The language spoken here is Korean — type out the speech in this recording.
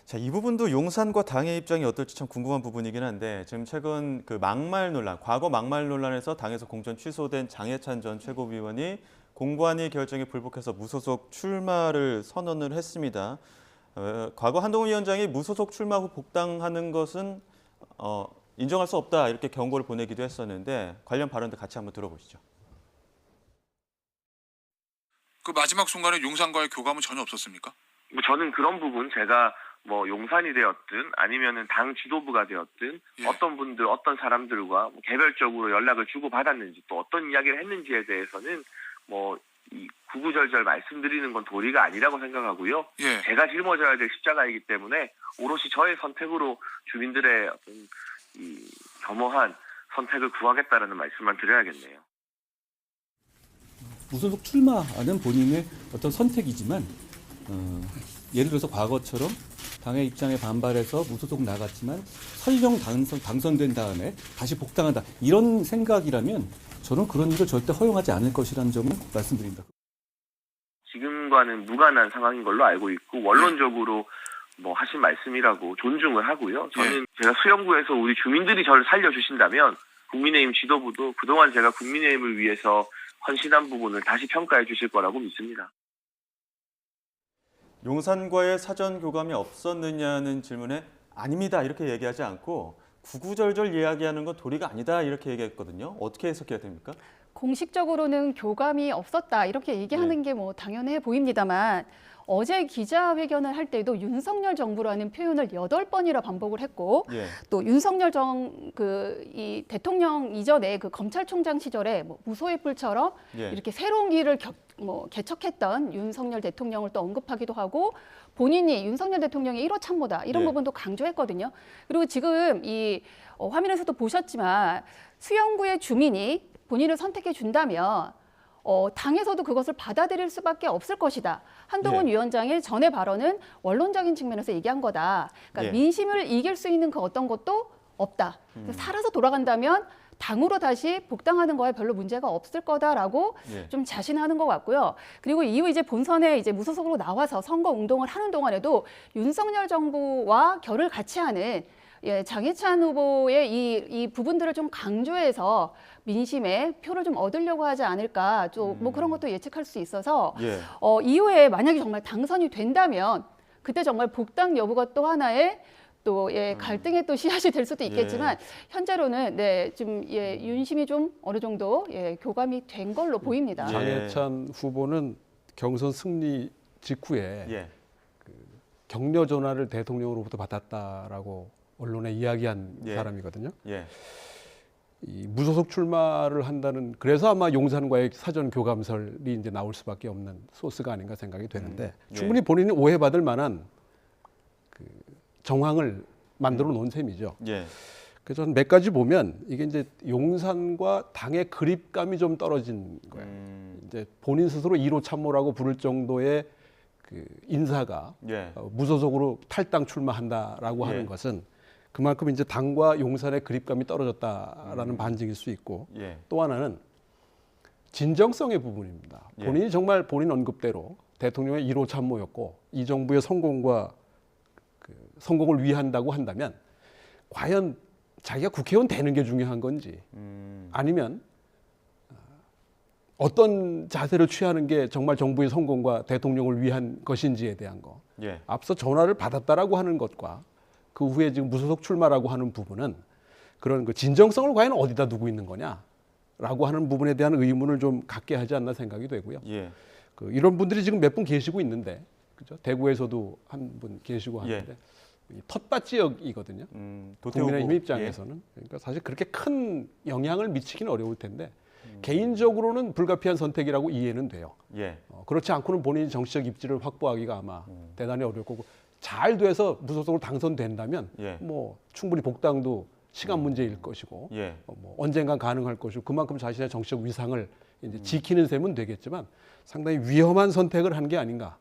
자, 이 부분도 용산과 당의 입장이 어떨지 참 궁금한 부분이긴 한데 지금 최근 그 막말 논란, 과거 막말 논란에서 당에서 공천 취소된 장해찬 전 최고위원이 공관위 결정에 불복해서 무소속 출마를 선언을 했습니다. 과거 한동훈 위원장이 무소속 출마 후 복당하는 것은 인정할 수 없다 이렇게 경고를 보내기도 했었는데 관련 발언도 같이 한번 들어보시죠. 그 마지막 순간에 용산과의 교감은 전혀 없었습니까? 저는 그런 부분 제가 용산이 되었든 아니면은 당 지도부가 되었든 어떤 분들 어떤 사람들과 개별적으로 연락을 주고 받았는지 또 어떤 이야기를 했는지에 대해서는 이 구구절절 말씀드리는 건 도리가 아니라고 생각하고요. 제가 짊어져야 될 십자가이기 때문에 오롯이 저의 선택으로 주민들의 어떤 이 겸허한 선택을 구하겠다라는 말씀만 드려야겠네요. 무소속 출마는 본인의 어떤 선택이지만 예를 들어서 과거처럼 당의 입장에 반발해서 무소속 나갔지만 설령 당선된 다음에 다시 복당한다 이런 생각이라면 저는 그런 일을 절대 허용하지 않을 것이라는 점을 말씀드립니다. 지금과는 무관한 상황인 걸로 알고 있고 원론적으로 하신 말씀이라고 존중을 하고요. 저는 제가 수영구에서 우리 주민들이 저를 살려주신다면 국민의힘 지도부도 그동안 제가 국민의힘을 위해서 헌신한 부분을 다시 평가해 주실 거라고 믿습니다. 용산과의 사전 교감이 없었느냐는 질문에 아닙니다 이렇게 얘기하지 않고 구구절절 이야기하는 건 도리가 아니다 이렇게 얘기했거든요. 어떻게 해석해야 됩니까? 공식적으로는 교감이 없었다 이렇게 얘기하는 게 당연해 보입니다만 어제 기자회견을 할 때도 윤석열 정부라는 표현을 8번이나 반복을 했고 또 윤석열 이 대통령 이전에 그 검찰총장 시절에 무소의 뿔처럼 이렇게 새로운 길을 개척했던 윤석열 대통령을 또 언급하기도 하고 본인이 윤석열 대통령의 1호 참모다 이런 부분도 강조했거든요. 그리고 지금 이 화면에서도 보셨지만 수영구의 주민이 본인을 선택해 준다면 당에서도 그것을 받아들일 수밖에 없을 것이다. 한동훈 위원장의 전의 발언은 원론적인 측면에서 얘기한 거다. 그러니까 민심을 이길 수 있는 그 어떤 것도 없다. 살아서 돌아간다면 당으로 다시 복당하는 거에 별로 문제가 없을 거다라고 좀 자신하는 것 같고요. 그리고 이후 이제 본선에 이제 무소속으로 나와서 선거 운동을 하는 동안에도 윤석열 정부와 결을 같이 하는 장해찬 후보의 이 부분들을 좀 강조해서 민심의 표를 좀 얻으려고 하지 않을까 좀 그런 것도 예측할 수 있어서 이후에 만약에 정말 당선이 된다면 그때 정말 복당 여부가 또 하나의 또 갈등의 또 씨앗이 될 수도 있겠지만 현재로는 좀 윤심이 좀 어느 정도 교감이 된 걸로 보입니다. 장해찬 후보는 경선 승리 직후에 그 격려 전화를 대통령으로부터 받았다라고 언론에 이야기한 사람이거든요. 이 무소속 출마를 한다는 그래서 아마 용산과의 사전 교감설이 이제 나올 수밖에 없는 소스가 아닌가 생각이 되는데 충분히 본인이 오해받을 만한 그 정황을 만들어 놓은 셈이죠. 그래서 저는 몇 가지 보면 이게 이제 용산과 당의 그립감이 좀 떨어진 거예요. 이제 본인 스스로 1호 참모라고 부를 정도의 그 인사가 무소속으로 탈당 출마한다라고 하는 것은 그만큼 이제 당과 용산의 그립감이 떨어졌다라는 반증일 수 있고 또 하나는 진정성의 부분입니다. 본인이 정말 본인 언급대로 대통령의 1호 참모였고 이 정부의 성공과 그 성공을 위한다고 한다면 과연 자기가 국회의원 되는 게 중요한 건지 아니면 어떤 자세를 취하는 게 정말 정부의 성공과 대통령을 위한 것인지에 대한 거. 앞서 전화를 받았다라고 하는 것과 그 후에 지금 무소속 출마라고 하는 부분은 그런 그 진정성을 과연 어디다 두고 있는 거냐라고 하는 부분에 대한 의문을 좀 갖게 하지 않나 생각이 되고요. 그 이런 분들이 지금 몇 분 계시고 있는데, 그죠? 대구에서도 한 분 계시고 하는데 텃밭 지역이거든요. 국민의힘 입장에서는 그러니까 사실 그렇게 큰 영향을 미치기는 어려울 텐데 개인적으로는 불가피한 선택이라고 이해는 돼요. 그렇지 않고는 본인이 정치적 입지를 확보하기가 아마 대단히 어려울 거고. 잘 돼서 무소속으로 당선된다면 충분히 복당도 시간 문제일 것이고 언젠간 가능할 것이고 그만큼 자신의 정치적 위상을 이제 지키는 셈은 되겠지만 상당히 위험한 선택을 한 게 아닌가